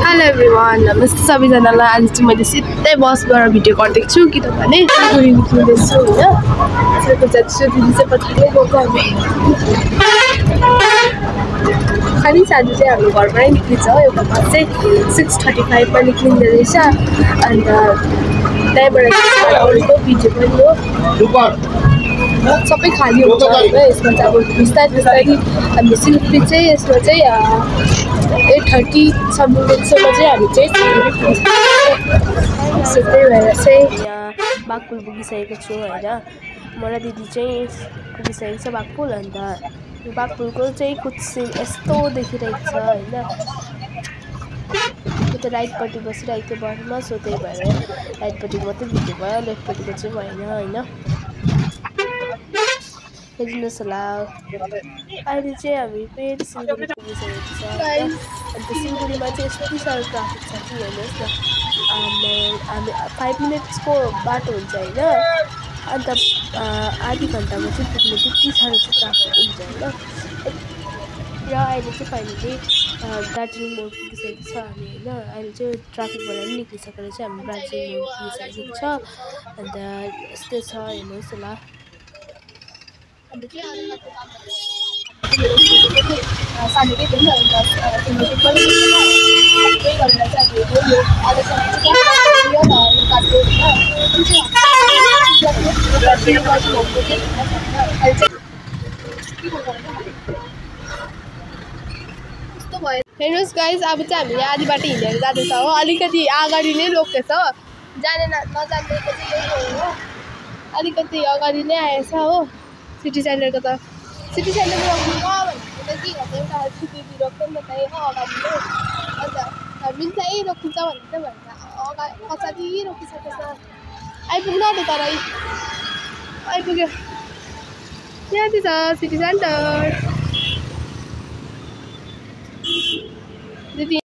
Hello everyone, नमस्ते सबैजनालाई। आज चाहिँ मैले सिधै बसबाट भिडियो गर्दैछु छु किनभने सिलगढी निक्लिँदैछु होइन। त्यसैको जान्छु दिदी चाहिँ पछाडि गएको हामी खाली साँझ चाहिँ हाम्रो घरबाटै निक्लिन्छ। एउटा बस चाहिँ 6:35 मा निक्लिँदो रहेछ। अन्त त्यहीँबाट अरूको भिडियो पनि हो, सबै खाली हुन्छ होइन। यसमा चाहिँ अब बिस्तारै बिस्तारै हामी सिलगढी चाहिँ यसमा चाहिँ 8:30 सम्मसम्म चाहिँ हामी चाहिँ त्यही भएर चाहिँ यहाँ बाघपुल पुगिसकेको छु होइन। म र दिदी चाहिँ पुगिसकेको छ बाघपुल। अन्त यो बाघपुलको चाहिँ कुछ सिन यस्तो देखिरहेको छ होइन। त्यो त राइटपट्टि बसिरहेको थियो बसमा, सो त्यही भएर राइटपट्टिको मात्रै भिडियो भयो, लेफ्टपट्टिको चाहिँ भएन होइन। हेर्नुहोस् होला, अहिले चाहिँ हामी फेरि सिलगढी पुगिसकेको छ होइन। अन्त सिलगढीमा चाहिँ यति साह्रो ट्राफिक छ कि हेर्नुहोस् न। हामी 5 मिनट्सको बाटो हुन्छ होइन। अन्त आधी घन्टामा चाहिँ पुग्ने त्यति साह्रो चाहिँ ट्राफिक हुन्छ होइन। र अहिले चाहिँ फाइनली दार्जिलिङ मोड पुगिसकेको छ हामी होइन। अहिले चाहिँ ट्राफिकबाट पनि निक्लिसकेर चाहिँ हामी दार्जिलिङ मोड पुगिसकेको छ। अन्त यस्तै छ हेर्नुहोस् होला। हेर्नुहोस् गाइस, अब चाहिँ हामीले आधी बाटो हिँडेर जाँदैछ हो। अलिकति अगाडि नै रोक्दैछ हो, जाने नजानेको चाहिँ हो। अलिकति अगाडि नै आएछ हो। सिटी सेन्टरको त सिटी सेन्टरमा रोक्नु भनेको त के गर्छ, एउटा दिदी रोक्छ नि त त्यही हो अगाडि नै। अन्त हामी चाहिँ रोकिन्छ भनेको चाहिँ भन्छ अगाडि पछाडि रोकिसकेको छ। आइपुग्नु आँट्यो तर आइपुग्यो। यहाँ चाहिँ छ सिटी सेन्टर। दिदी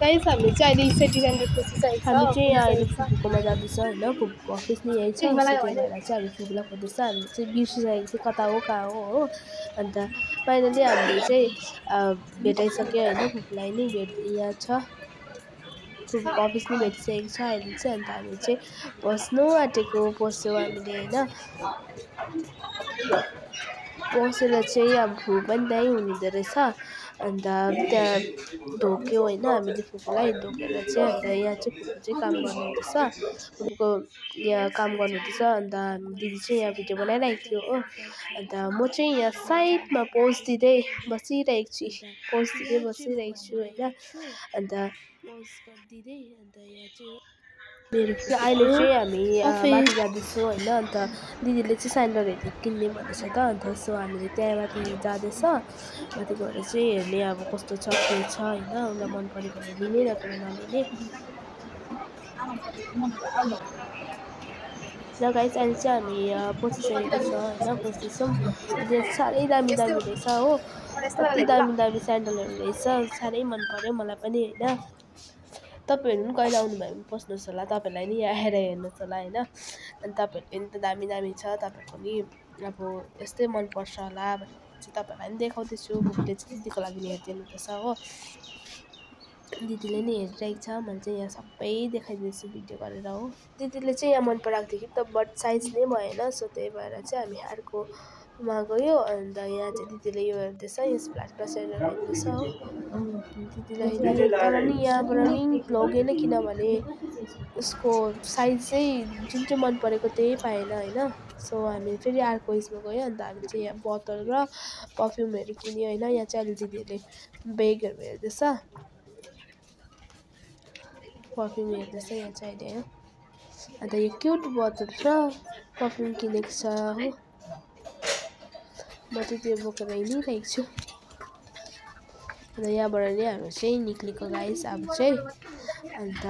गाइस, हामी चाहिँ अहिले सिटी सेन्टर पुगिसकेको छ। हामी चाहिँ अहिले फुपूकोमा जाँदैछ होइन। फुपूको अफिस नै यही छ, त्यही भएर चाहिँ हामी फुपूलाई खोज्दैछ। हामी चाहिँ बिर्सिसकेको चाहिँ कता हो कहाँ हो। अन्त फाइनली हामीले चाहिँ भेटाइसक्यो होइन। फुपूलाई नै यहाँ छ, फुपूको अफिस नै भेटिसकेको छ अहिले चाहिँ। अन्त हामी चाहिँ पस्नु आँटेको, पस्यौँ हामीले होइन। पसेर चाहिँ अब फुपू पनि त्यहीँ हुनुहुँदो रहेछ। अन्त त्यहाँ ढोक्यो होइन हामीले फुपूलाई। ढोकेर चाहिँ अन्त यहाँ चाहिँ फुपू चाहिँ काम गर्नुहुँदैछ, फुपूको यहाँ काम गर्नुहुँदैछ। अन्त दिदी चाहिँ यहाँ भिडियो बनाइरहेको थियो हो। अन्त म चाहिँ यहाँ साइडमा पोज दिँदै बसिरहेको छु होइन। अन्त यहाँ चाहिँ अहिले चाहिँ हामी माथि जाँदैछौँ होइन। अन्त दिदीले चाहिँ स्यान्डलहरू किन्ने भन्दैछ त। अन्त सो हामीले त्यहाँ माथि जाँदैछ। माथि गएर चाहिँ हेर्ने अब कस्तो छ के छ होइन। उसलाई मन पऱ्यो भने लिने, नत्र नलिने। र गाइस, अहिले चाहिँ हामी पसिसकेको छ होइन, पस्दैछौँ। त्यहाँ साह्रै दामी दामी रहेछ हो, कति दामी दामी स्यान्डलहरू रहेछ। साह्रै मन पऱ्यो मलाई पनि होइन। तपाईँहरू पनि कहिले आउनुभयो भने पस्नुहोस् होला, तपाईँहरूलाई नि आएर हेर्नुहोस् होला होइन। अनि तपाईँहरूको नि त दामी दामी छ, तपाईँहरूको नि अब यस्तै मनपर्छ होला भनेर चाहिँ तपाईँहरूलाई पनि देखाउँदैछु। फुपूले चाहिँ दिदीको लागि हेरिदिनु हुँदैछ हो, दिदीले नि हेरिरहेको छ। मैले चाहिँ यहाँ सबै देखाइदिन्छु भिडियो गरेर हो। दिदीले चाहिँ यहाँ मन पराएको थियो कि त, बट साइज नै भएन। सो त्यही भएर चाहिँ हामी अर्कोमा गयो। अन्त यहाँ चाहिँ दिदीले यो हेर्दैछ, यस फ्ल्याटमा सेन्डल हेर्दैछ हो दिदीलाई। तर नि यहाँबाट नि लगेन किनभने उसको साइज चाहिँ जुन चाहिँ मन परेको त्यही पाएन होइन। सो हामी फेरि अर्को उयसमा गयो। अन्त हामी चाहिँ यहाँ बोतल र पर्फ्युमहरू किन्यो होइन। यहाँ चाहिँ अहिले दिदीहरूले बेगहरू हेर्दैछ, पर्फ्युम हेर्दैछ यहाँ चाहिँ अहिले होइन। अन्त यो क्युट बोतल र पर्फ्युम किनेको छ हो। म चाहिँ त्यो बोकेर हिँडिरहेको छु। अन्त यहाँबाट नै हामी चाहिँ निक्लेको गाइस अब चाहिँ। अन्त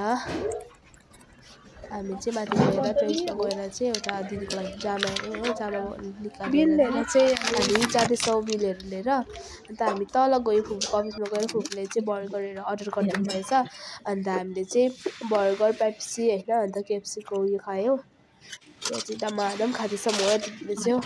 हामी चाहिँ माथि गएर ट्रेन्समा गएर चाहिँ एउटा दिदीको लागि जामा हेऱ्यौँ हो। जामा निकालेर चाहिँ हामी जाँदैछौँ बिलहरू लिएर। अन्त हामी तल गयो फुपूको अफिसमा गएर, फुपूले चाहिँ बर्गरहरू अर्डर गरिदिनु भएछ। अन्त हामीले चाहिँ बर्गर, पेप्सी होइन, अन्त केएफसीको उयो खायौँ। यहाँ चाहिँ दमादम खाँदैछ म र दिदीले चाहिँ हो।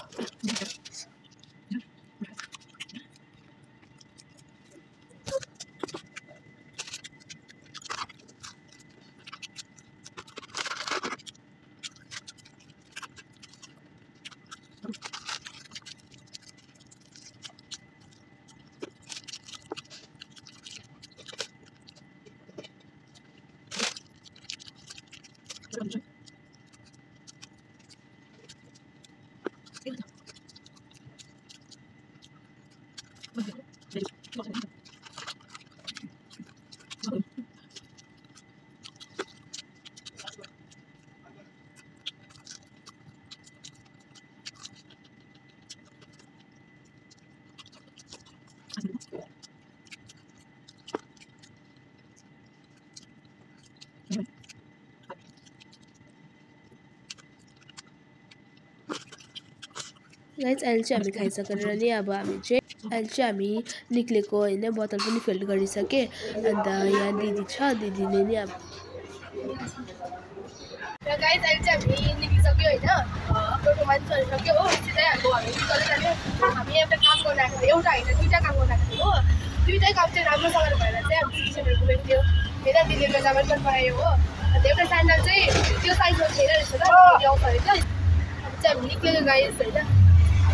गाइस अहिले चाहिँ हामी खाइसकेर नि अब हामी चाहिँ अहिले चाहिँ हामी निक्लेको हैन बोतल पनि फिल गरिसके अन्त यहाँ दिदी छ दिदीले नि अब र गाइस अहिले चाहिँ हामी निक्लिसक्यो हैन टोटोमा चलिसक्यो हो सिधै हाम्रो हामी चलिरहने हामी एउटा काम गर्न आएको थियो एउटा हैन दुईटा काम गर्न आएको थियो हो दुईटै काम चाहिँ राम्रोसँग भएर चाहिँ हामी सिटीसेन्टर पुगेको थियो हेर दिदीले गजामा पनि बनायो हो अन्त एउटा स्यान्डल चाहिँ त्यो साइजमा छैन रहेछ ल ल्याउँछ अरे क्या अब चाहिँ हामी निक्लेको गाइस हैन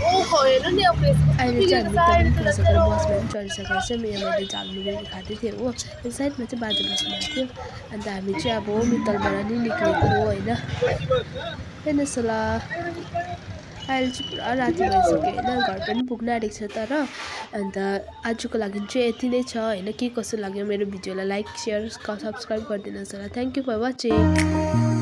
ओहो हेर्नु नि अब अहिले चाहिँ हामी बसमा पनि चढिसकेर चाहिँ मैले झालमुरी खाँदै थिएँ हो यो साइडमा चाहिँ बाजे बस्नुभएको थियो अन्त हामी चाहिँ अब मित्तलबाट नि निक्लेको हो होइन हेर्नुहोस् होला अहिले चाहिँ पुरा राति भइसक्यो होइन घर पनि पुग्न आँटेको छ तर अन्त आजको लागि चाहिँ यति नै छ होइन के कसो लाग्यो मेरो भिडियोलाई लाइक सेयर सब्सक्राइब गरिदिनुहोस् होला थ्याङ्क यू फर वाचिङ